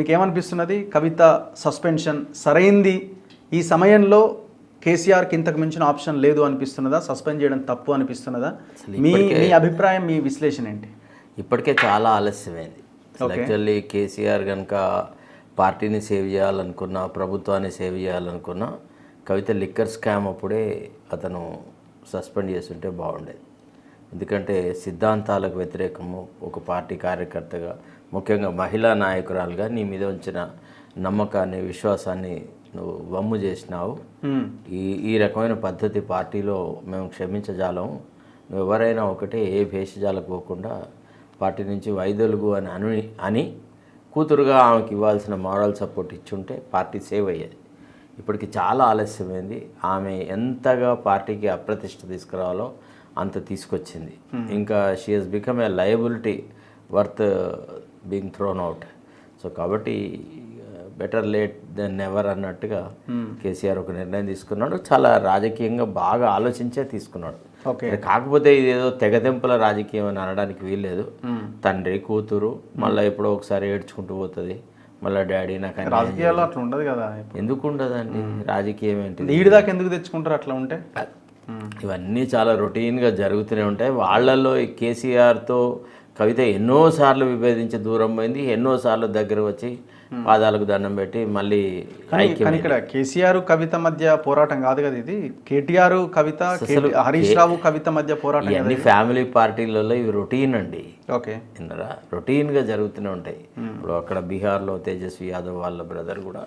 మీకు ఏమనిపిస్తున్నది? కవిత సస్పెన్షన్ సరైంది ఈ సమయంలో కేసీఆర్కి ఇంతకు మించిన ఆప్షన్ లేదు అనిపిస్తున్నదా? సస్పెండ్ చేయడం తప్పు అనిపిస్తున్నదా? మీ అభిప్రాయం, మీ విశ్లేషణ ఏంటి? ఇప్పటికే చాలా ఆలస్యమైంది. యాక్చువల్లీ కేసీఆర్ కనుక పార్టీని సేవ్ చేయాలనుకున్నా, ప్రభుత్వాన్ని సేవ్ చేయాలనుకున్నా, కవిత లిక్కర్ స్కామ్ అప్పుడే అతను సస్పెండ్ చేస్తుంటే బాగుండేది. ఎందుకంటే సిద్ధాంతాలకు వ్యతిరేకము, ఒక పార్టీ కార్యకర్తగా, ముఖ్యంగా మహిళా నాయకురాలుగా నీ మీద ఉంచిన నమ్మకాన్ని, విశ్వాసాన్ని నువ్వు వమ్ము చేసినావు. ఈ రకమైన పద్ధతి పార్టీలో మేము క్షమించజాలము. నువ్వు ఎవరైనా ఒకటే ఏ భేషజాలకు పోకుండా పార్టీ నుంచి వైదొలుగు అని కూతురుగా ఆమెకి ఇవ్వాల్సిన మారల్ సపోర్ట్ ఇచ్చుంటే పార్టీ సేవ్ అయ్యేది. ఇప్పటికి చాలా ఆలస్యమైంది. ఆమె ఎంతగా పార్టీకి అప్రతిష్ట తీసుకురావాలో అంత తీసుకొచ్చింది. ఇంకా she has become a liability worth being throne out. So కాబట్టి బెటర్ లేట్ దెన్ నెవర్ అన్నట్టుగా కేసీఆర్ ఒక నిర్ణయం తీసుకున్నాడు. చాలా రాజకీయంగా బాగా ఆలోచించే తీసుకున్నాడు. కాకపోతే ఇదేదో తెగదెంపుల రాజకీయం అని అనడానికి వీల్లేదు. తండ్రి కూతురు మళ్ళీ ఎప్పుడో ఒకసారి ఏడ్చుకుంటూ పోతుంది, మళ్ళీ డాడీ నాకు రాజకీయాల్లో అట్లా ఉండదు కదా. ఎందుకు ఉండదండి? రాజకీయం ఏంటి? నీడి దాకా ఎందుకు తెచ్చుకుంటారు అట్లా ఉంటే? ఇవన్నీ చాలా రొటీన్గా జరుగుతూనే ఉంటాయి. వాళ్ళల్లో కేసీఆర్తో కవిత ఎన్నోసార్లు విభేదించి దూరం పోయింది, ఎన్నోసార్లు దగ్గర వచ్చి పాదాలకు దండం పెట్టి మళ్ళీ ఇక్కడ కేసీఆర్ కవిత మధ్య పోరాటం కాదు కదా ఇది. కేటీఆర్ కవిత, హరీష్ రావు కవిత మధ్య పోరాటం. అన్ని ఫ్యామిలీ పార్టీలలో ఇవి రొటీన్ అండి. ఓకే, రొటీన్గా జరుగుతూనే ఉంటాయి. ఇప్పుడు అక్కడ బీహార్లో తేజస్వి యాదవ్ వాళ్ళ బ్రదర్ కూడా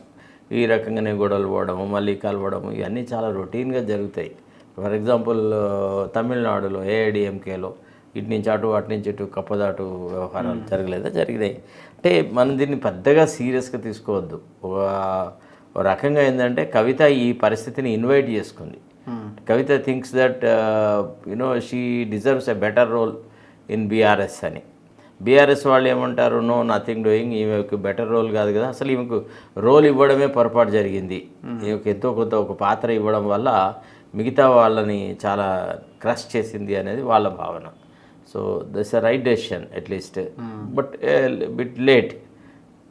ఈ రకంగానే గొడవలు పోవడము, మళ్ళీ కలవడము, ఇవన్నీ చాలా రొటీన్గా జరుగుతాయి. ఫర్ ఎగ్జాంపుల్ తమిళనాడులో ఏఐడిఎంకేలో ఇటు నుంచి అటు, అటు నుంచి ఇటు కప్పదాటు వ్యవహారాలు జరగలేదా? జరిగినాయి. అంటే మనం దీన్ని పెద్దగా సీరియస్గా తీసుకోవద్దు. ఒక రకంగా ఏంటంటే కవిత ఈ పరిస్థితిని ఇన్వైట్ చేసుకుంది. Kavitha thinks that she deserves a better role in BRS అని. బీఆర్ఎస్ వాళ్ళు ఏమంటారు? నో, నథింగ్ డూయింగ్, ఈమెకు బెటర్ రోల్ కాదు కదా, అసలు ఈమెకు రోల్ ఇవ్వడమే పొరపాటు జరిగింది. ఈమెకు ఎంతో కొంత ఒక పాత్ర ఇవ్వడం వల్ల మిగతా వాళ్ళని చాలా క్రష్ చేసింది అనేది వాళ్ళ భావన. So that's a right decision at least, but bit late.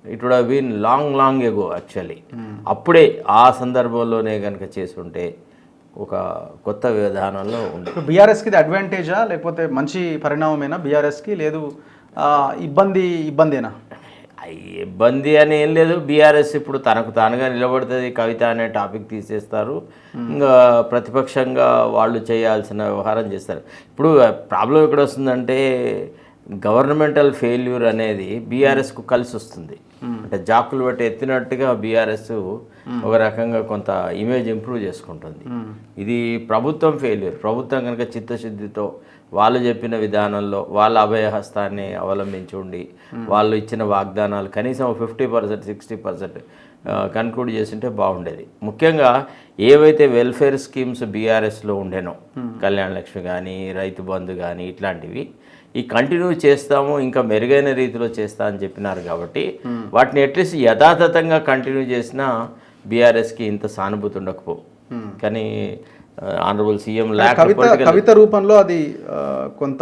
It would have been long ago actually. అప్పుడే ఆ సందర్భంలోనే కనుక చేసుంటే ఒక కొత్త విధానంలో ఉంటుంది. బీఆర్ఎస్కి ఇది అడ్వాంటేజా లేకపోతే మంచి పరిణామమేనా బీఆర్ఎస్కి? లేదు ఇబ్బందేనా? ఇబ్బంది అని ఏం లేదు. బీఆర్ఎస్ ఇప్పుడు తనకు తానుగా నిలబడుతుంది. కవిత అనే టాపిక్ తీసేస్తారు, ఇంకా ప్రతిపక్షంగా వాళ్ళు చేయాల్సిన వ్యవహారం చేస్తారు. ఇప్పుడు ప్రాబ్లం ఎక్కడ వస్తుందంటే గవర్నమెంటల్ ఫెయిల్యూర్ అనేది బీఆర్ఎస్కు కలిసి వస్తుంది. అంటే జాకులు బట్టి ఎత్తినట్టుగా బీఆర్ఎస్ ఒక రకంగా కొంత ఇమేజ్ ఇంప్రూవ్ చేసుకుంటుంది. ఇది ప్రభుత్వం ఫెయిల్యూర్. ప్రభుత్వం కనుక చిత్తశుద్ధితో వాళ్ళు చెప్పిన విధానంలో వాళ్ళ అభయహస్తాన్ని అవలంబించి ఉండి వాళ్ళు ఇచ్చిన వాగ్దానాలు కనీసం 50%, 60% కన్క్లూడ్ చేసింటే బాగుండేది. ముఖ్యంగా ఏవైతే వెల్ఫేర్ స్కీమ్స్ బీఆర్ఎస్లో ఉండేనో, కళ్యాణ లక్ష్మి కానీ, రైతు బంధు కానీ, ఇట్లాంటివి ఈ కంటిన్యూ చేస్తాము, ఇంకా మెరుగైన రీతిలో చేస్తా అని చెప్పినారు. కాబట్టి వాటిని అట్లీస్ట్ యథాతథంగా కంటిన్యూ చేసినా బీఆర్ఎస్కి ఇంత సానుభూతి ఉండకపో. కానీ ఆనరబుల్ సీఎం కవిత రూపంలో అది కొంత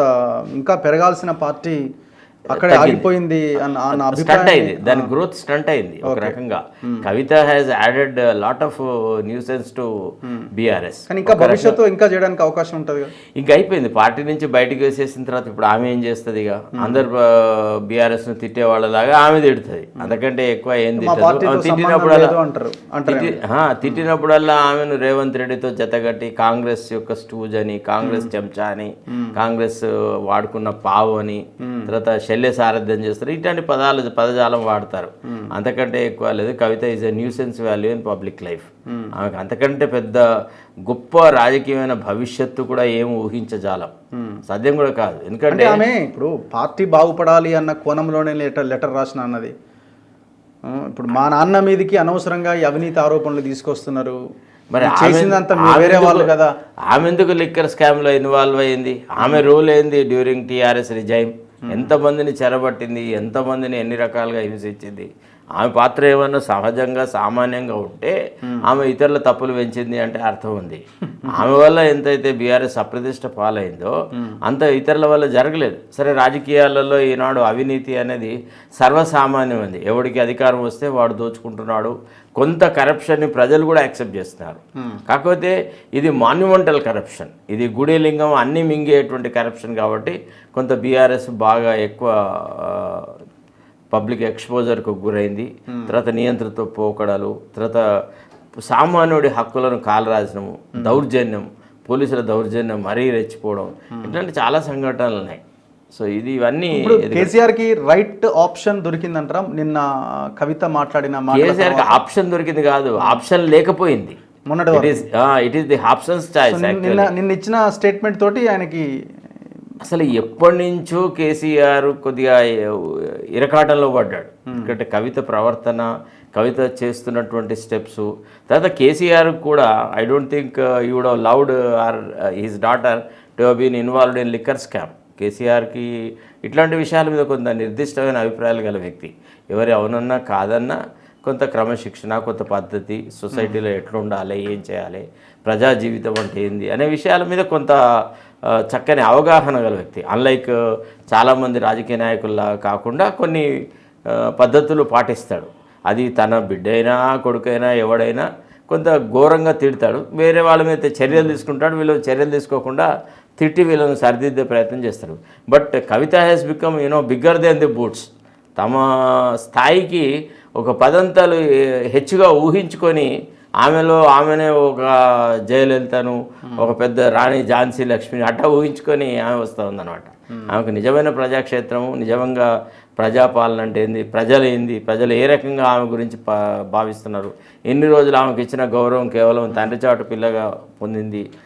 ఇంకా పెరగాల్సిన పార్టీ అక్కడే ఆగిపోయింది అన్న స్టంట్ అయింది. దాని గ్రోత్ స్టంట్ అయింది ఒక రకంగా. Kavitha has added lot of nuisance to BRS. ఇంకా భవిష్యత్తు ఇంకా చేయడానికి అవకాశం ఉంటుంది. ఇంకా అయిపోయింది. పార్టీ నుంచి బయటకు వేసేసిన తర్వాత ఇప్పుడు ఆమె ఏం చేస్తుంది? ఇక అందరు బీఆర్ఎస్ ను తిట్టే వాళ్ళలాగా ఆమె తిడుతుంది. అంతకంటే ఎక్కువ ఏం తిట్టదు. తిట్టినప్పుడల్లా ఆమెను రేవంత్ రెడ్డితో జతగట్టి కాంగ్రెస్ యొక్క స్టూజ్ అని, కాంగ్రెస్ చెంచా అని, కాంగ్రెస్ వాడుకున్న పావు అని, తర్వాత శల్య సారథ్యం చేస్తారు. ఇట్లాంటి పదజాలం వాడతారు. అంతకంటే ఎక్కువ లేదు. Kavitha is a nuisance value in public life. ఆమెకు అంతకంటే పెద్ద గొప్ప రాజకీయమైన భవిష్యత్తు కూడా ఏమి ఊహించజాలం, సాధ్యం కూడా కాదు. ఎందుకంటే ఆమె ఇప్పుడు పార్టీ బాగుపడాలి అన్న కోణంలోనే లెటర్ రాసిన అన్నది. ఇప్పుడు మా నాన్న మీదకి అనవసరంగా ఈ అవినీతి ఆరోపణలు తీసుకొస్తున్నారు, మరి చేసిందంతా వేరే వాళ్ళు కదా. ఆమె ఎందుకు లిక్కర్ స్కామ్ లో ఇన్వాల్వ్ అయ్యింది? ఆమె రోల్ ఏంది డ్యూరింగ్ టీఆర్ఎస్ రిజైమ్? ఎంతమందిని చెరబట్టింది, ఎంతమందిని ఎన్ని రకాలుగా హింసించింది? ఆమె పాత్ర ఏమన్నా సహజంగా సామాన్యంగా ఉంటే ఆమె ఇతరుల తప్పులు పెంచింది అంటే అర్థం ఉంది. ఆమె వల్ల ఎంతైతే బీఆర్ఎస్ అప్రతిష్ట పాలైందో అంత ఇతరుల వల్ల జరగలేదు. సరే, రాజకీయాలలో ఈనాడు అవినీతి అనేది సర్వసామాన్యమైంది. ఎవడికి అధికారం వస్తే వాడు దోచుకుంటున్నాడు. కొంత కరప్షన్ని ప్రజలు కూడా యాక్సెప్ట్ చేస్తున్నారు. కాకపోతే ఇది మాన్యుమెంటల్ కరప్షన్, ఇది గుడి లింగం అన్నీ మింగేటువంటి కరప్షన్ కాబట్టి కొంత బీఆర్ఎస్ బాగా ఎక్కువ పబ్లిక్ ఎక్స్పోజర్కు గురైంది. తర్వాత నియంత్రణతో పోకడాలు, తర్వాత సామాన్యుడి హక్కులను కాలరాజనము, దౌర్జన్యం, పోలీసుల దౌర్జన్యం మరీ రెచ్చిపోవడం, ఇట్లాంటి చాలా సంఘటనలు ఉన్నాయి. సో ఇవన్నీ కేసీఆర్కి రైట్ ఆప్షన్ దొరికిందంటారా? నిన్న కవిత మాట్లాడిన కేసీఆర్కి ఆప్షన్ దొరికింది కాదు, ఆప్షన్ లేకపోయింది. It is the options choice. నిన్న ఇచ్చిన స్టేట్మెంట్ తోటి ఆయనకి అసలు ఎప్పటి నుంచో కేసీఆర్ కొద్దిగా ఇరకాటంలో పడ్డాడు. ఎందుకంటే కవిత ప్రవర్తన, కవిత చేస్తున్నటువంటి స్టెప్స్, తర్వాత కేసీఆర్ కూడా I don't think you would have loved or his daughter to have been involved in liquor scam. కేసీఆర్కి ఇట్లాంటి విషయాల మీద కొంత నిర్దిష్టమైన అభిప్రాయాలు గల వ్యక్తి. ఎవరు అవునన్నా కాదన్నా కొంత క్రమశిక్షణ, కొంత పద్ధతి, సొసైటీలో ఎట్లా ఉండాలి, ఏం చేయాలి, ప్రజా జీవితం అంటే ఏంది అనే విషయాల మీద కొంత చక్కని అవగాహన గల వ్యక్తి. అన్లైక్ చాలామంది రాజకీయ నాయకుల్లా కాకుండా కొన్ని పద్ధతులు పాటిస్తాడు. అది తన బిడ్డైనా కొడుకైనా ఎవడైనా కొంత ఘోరంగా తిడతాడు, వేరే వాళ్ళ మీద చర్యలు తీసుకుంటాడు. వీళ్ళు చర్యలు తీసుకోకుండా తిట్టి వీళ్ళని సరిదిద్దే ప్రయత్నం చేస్తారు. But Kavitha has become bigger than the boots. తమ స్థాయికి ఒక పదంతాలు హెచ్చుగా ఊహించుకొని ఆమెనే ఒక జయలలితను, ఒక పెద్ద రాణి ఝాన్సీ లక్ష్మిని అట్టా ఊహించుకొని ఆమె వస్తూ ఉందన్నమాట. ఆమెకు నిజమైన ప్రజాక్షేత్రము, నిజంగా ప్రజాపాలన అంటే ఏంది, ప్రజలు ఏంది, ప్రజలు ఏ రకంగా ఆమె గురించి భావిస్తున్నారు, ఎన్ని రోజులు ఆమెకు ఇచ్చిన గౌరవం కేవలం తండ్రి చాటు పిల్లగా పొందింది,